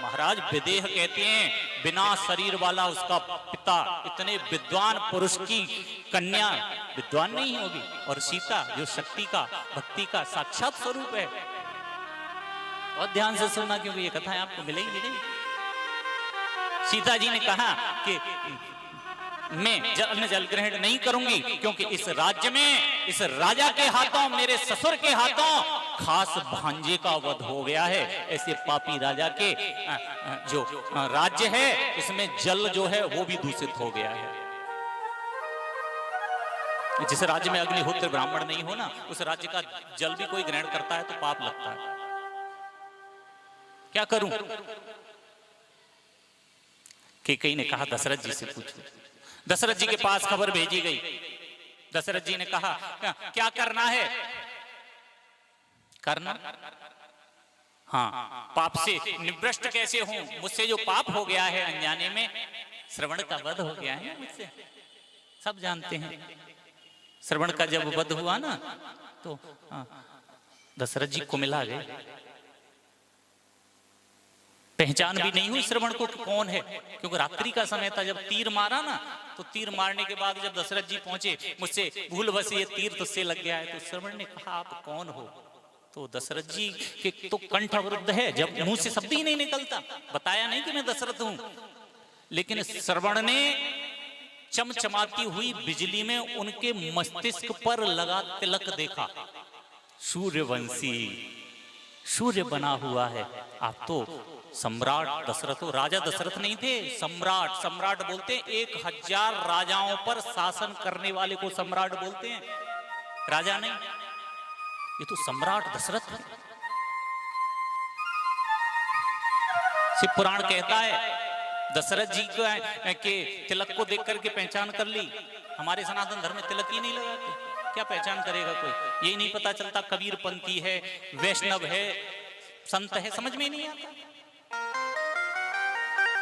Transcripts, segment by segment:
महाराज विदेह कहते हैं बिना शरीर वाला उसका पिता, इतने विद्वान पुरुष की कन्या विद्वान नहीं होगी। और सीता जो शक्ति का भक्ति का साक्षात स्वरूप है। और ध्यान से सुनना क्योंकि ये कथाएं आपको मिलेंगी नहीं। सीता जी ने कहा कि मैं अन्न जल ग्रहण नहीं करूंगी क्योंकि इस राज्य में, इस राजा के हाथों, मेरे ससुर के हाथों खास भांजे का वध हो गया है। ऐसे पापी राजा के जो राज्य है इसमें जल जो है वो भी दूषित हो गया है। जिस राज्य में अग्निहोत्र ब्राह्मण नहीं हो ना, उस राज्य का जल भी कोई ग्रहण करता है तो पाप लगता है। क्या करूं? कैकेयी ने कहा दशरथ जी से पूछो। दशरथ जी के पास खबर भेजी गई। दशरथ जी ने कहा क्या करना है? करना, हाँ, पाप से निवृष्ट कैसे हूं? मुझसे जो पाप हो गया है अनजाने में, श्रवण का वध हो गया है मुझसे, सब जानते हैं। श्रवण का जब वध हुआ ना तो दशरथ जी कुमिला गए। पहचान भी नहीं हुई श्रवण को कौन है, क्योंकि रात्रि का समय था। जब तीर मारा ना तो तीर मारने के बाद जब दशरथ जी पहुंचे, मुझसे भूलवश ये तीर तुझसे लग गया है। तो श्रवण ने कहा आप कौन हो? तो दशरथ जी के तो कंठ अवरुद्ध है, जब मुंह से शब्द ही नहीं निकलता। बताया नहीं कि मैं दशरथ हूं, लेकिन श्रवण ने चमचमाती हुई बिजली में उनके मस्तिष्क पर लगा तिलक देखा। सूर्यवंशी, सूर्य बना हुआ है। आप तो सम्राट दशरथ हो। राजा दशरथ नहीं थे, सम्राट। सम्राट बोलते हैं 1000 राजाओं पर शासन करने वाले को सम्राट बोलते हैं, राजा नहीं। ये तो सम्राट दशरथ है। शिव पुराण कहता है दशरथ जी को के तिलक को देख करके पहचान कर ली। हमारे सनातन धर्म में तिलक ही नहीं लगाते, क्या पहचान करेगा कोई? यही नहीं पता चलता कबीर पंथी है, वैष्णव है, संत है, समझ में नहीं आता।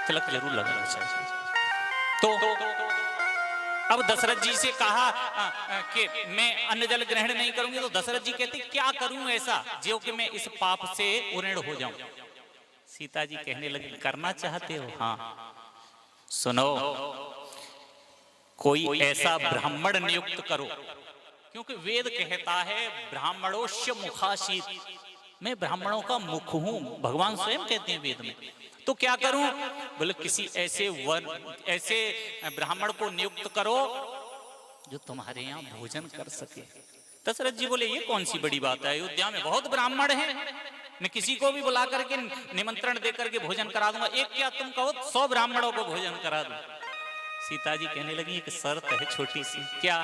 तिलक जरूर लगाना चाहिए। तो अब दशरथ जी से कहा कि मैं अन्न जल ग्रहण नहीं करूंगी। तो दशरथ जी कहते क्या करूं ऐसा जो कि मैं इस पाप से उऋण हो जाऊं? सीता जी कहने लगी करना चाहते हो? हाँ, सुनो, कोई ऐसा ब्राह्मण नियुक्त करो, क्योंकि वेद कहता है ब्राह्मणोश्य मुखाशीत, मैं ब्राह्मणों का मुख हूं। भगवान स्वयं कहते हैं वेद में। तो क्या करूं? बोले किसी ऐसे ब्राह्मण को नियुक्त करो जो तुम्हारे यहाँ भोजन कर सके। दशरथ जी बोले ये कौन सी बड़ी बात है, अयोध्या में बहुत ब्राह्मण हैं, मैं किसी को भी बुला करके निमंत्रण दे करके भोजन करा दूंगा। एक क्या तुम कहो 100 ब्राह्मणों को भोजन करा दूं। सीता जी कहने लगी एक शर्त है छोटी सी। क्या?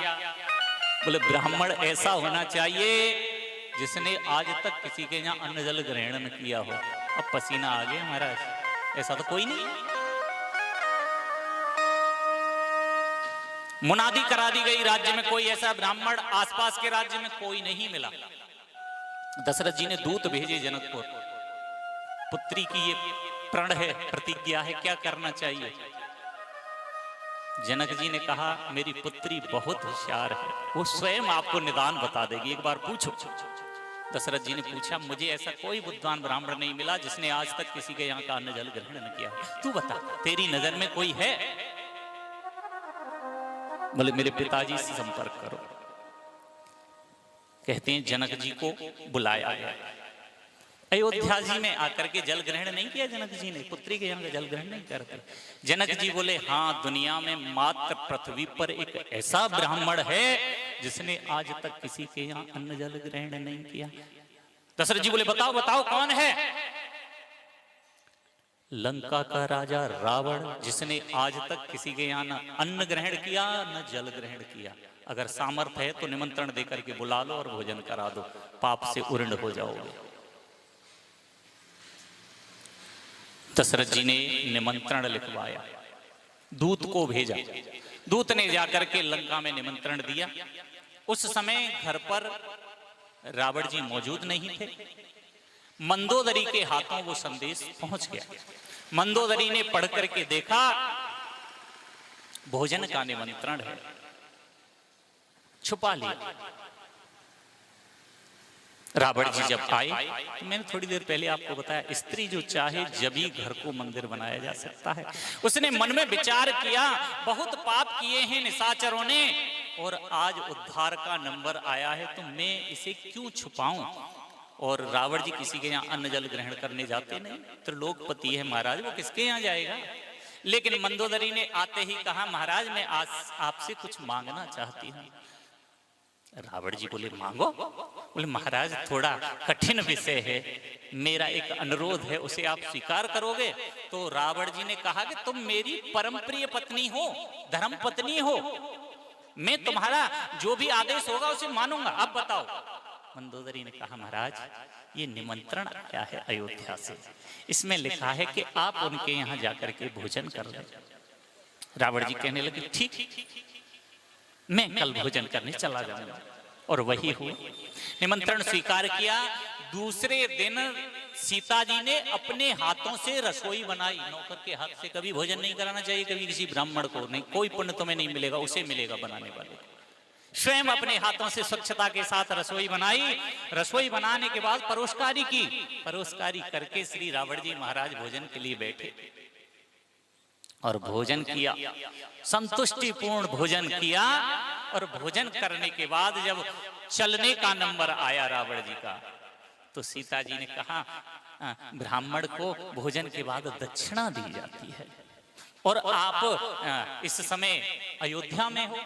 बोले ब्राह्मण ऐसा होना चाहिए जिसने आज तक किसी के यहाँ अन्न जल ग्रहण न किया हो। अब पसीना आ गया महाराज, ऐसा तो कोई नहीं। मुनादी करा दी गई राज्य में, कोई ऐसा ब्राह्मण आसपास के राज्य में कोई नहीं मिला। दशरथ जी ने दूत भेजे जनकपुर। पुत्री की ये प्रण है, प्रतिज्ञा है, क्या करना चाहिए? जनक जी ने कहा मेरी पुत्री बहुत होशियार है, वो स्वयं आपको निदान बता देगी, एक बार पूछो। दशरथ जी ने पूछा मुझे ऐसा कोई विद्वान ब्राह्मण नहीं मिला जिसने आज तक किसी के यहाँ का अन्न जल ग्रहण न किया। तू बता तेरी नजर में कोई है? बोले मेरे पिताजी से संपर्क करो। कहते हैं जनक जी को बुलाया गया। अयोध्या जी में आकर के जल ग्रहण नहीं किया जनक जी ने, पुत्री के यहाँ का जल ग्रहण नहीं करते। जनक जी बोले हाँ, दुनिया में मात्र पृथ्वी पर एक ऐसा ब्राह्मण है जिसने आज तक किसी के यहाँ अन्न जल ग्रहण नहीं किया। दशरथ जी बोले बताओ बताओ कौन है? लंका का राजा रावण, जिसने आज तक किसी के यहाँ न अन्न ग्रहण किया न जल ग्रहण किया। अगर सामर्थ्य है तो निमंत्रण देकर के बुला लो और भोजन करा दो, पाप से उऋण हो जाओगे। दशरथ जी ने निमंत्रण लिखवाया, दूत को भेजा। दूत ने जाकर के लंका में निमंत्रण दिया। उस समय घर पर रावण जी मौजूद नहीं थे। मंदोदरी के हाथों वो संदेश पहुंच गया। मंदोदरी ने पढ़ करके देखा भोजन का निमंत्रण है, छुपा लिया। रावण जी जब आए तो मैंने थोड़ी देर पहले आपको बताया, स्त्री जो चाहे जब ही घर को मंदिर बनाया जा सकता है। उसने मन में विचार किया, बहुत पाप किए हैं निशाचरों ने और आज उद्धार का नंबर आया है तो मैं इसे क्यों छुपाऊं। और रावण जी किसी के यहाँ अन्न जल ग्रहण करने जाते नहीं, त्रिलोकपति है महाराज, वो किसके यहाँ जाएगा। लेकिन मंदोदरी ने आते ही कहा, महाराज मैं आज आपसे कुछ मांगना चाहती हूँ। रावण जी बोले, मांगो। बोले, महाराज थोड़ा कठिन विषय है, मेरा एक अनुरोध है, उसे आप स्वीकार करोगे। तो रावण जी ने कहा कि तुम मेरी परम प्रिय पत्नी हो, धर्म पत्नी हो, मैं तुम्हारा जो भी आदेश होगा उसे मानूंगा, अब बताओ। मंदोदरी ने कहा, महाराज ये निमंत्रण आया है अयोध्या से, इसमें लिखा है कि आप उनके यहाँ जाकर के भोजन कर लें। रावण जी कहने लगे, ठीक, मैं कल भोजन करने चला जाऊंगा। और वही हुआ, निमंत्रण स्वीकार किया। दूसरे दिन सीता जी ने अपने हाथों से रसोई बनाई। नौकर के हाथ से कभी भोजन नहीं कराना चाहिए, कभी किसी ब्राह्मण को नहीं, कोई पुण्य तुम्हें नहीं मिलेगा, उसे मिलेगा बनाने वाले को। स्वयं अपने हाथों से स्वच्छता के साथ रसोई बनाई। रसोई बनाने के बाद परोसकारी की। परोसकारी करके श्री रावण जी महाराज भोजन के लिए बैठे और भोजन किया, संतुष्टिपूर्ण भोजन किया। और भोजन करने के बाद जब चलने का नंबर आया रावण जी का, तो सीता जी ने कहा, ब्राह्मण को भोजन के बाद दक्षिणा दी जाती है और आप इस समय अयोध्या में हो,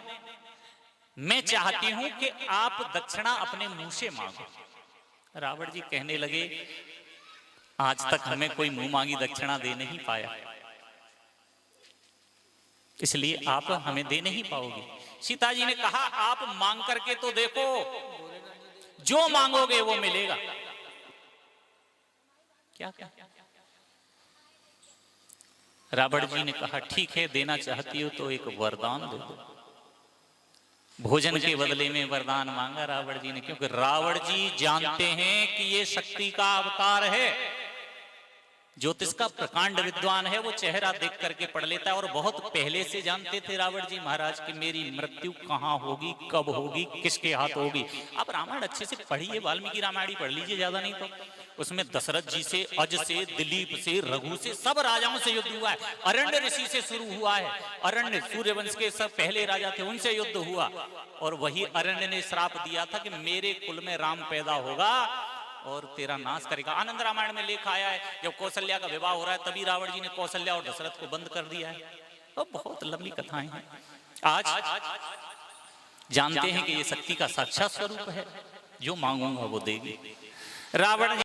मैं चाहती हूं कि आप दक्षिणा अपने मुंह से मांगो। रावण जी कहने लगे, आज तक हमें कोई मुंह मांगी दक्षिणा दे नहीं पाया, इसलिए आप हमें दे नहीं पाओगे। सीता जी ने कहा, आप मांग करके तो देखो, जो मांगोगे वो मिलेगा। क्या क्या रावण जी ने कहा, ठीक है, देना चाहती हो तो एक वरदान दे दो। भोजन के बदले में वरदान मांगा रावण जी ने, क्योंकि रावण जी जानते हैं कि ये शक्ति का अवतार है। ज्योतिष का प्रकांड विद्वान है, वो चेहरा देख करके पढ़ लेता है। और बहुत पहले से जानते थे रावण जी महाराज कि मेरी मृत्यु कहाँ होगी, कब होगी, किसके हाथ होगी। आप रामायण अच्छे से पढ़िए, वाल्मीकि रामायण पढ़ लीजिए, ज्यादा नहीं तो। उसमें दशरथ जी से, अज से, दिलीप से, रघु से, सब राजाओं से युद्ध हुआ है। अरण्य ऋषि से शुरू हुआ है, अरण्य सूर्यवंश के सब पहले राजा थे, उनसे युद्ध हुआ। और वही अरण्य ने श्राप दिया था कि मेरे कुल में राम पैदा होगा और तेरा नाश करेगा। आनंद रामायण में लेखा आया है, जब कौशल्या का विवाह हो रहा है तभी रावण जी ने कौशल्या और दशरथ को बंद कर दिया है। तो बहुत लंबी कथाएं हैं। आज जानते हैं कि ये शक्ति का साक्षात स्वरूप है, जो मांगूंगा वो देगी। रावण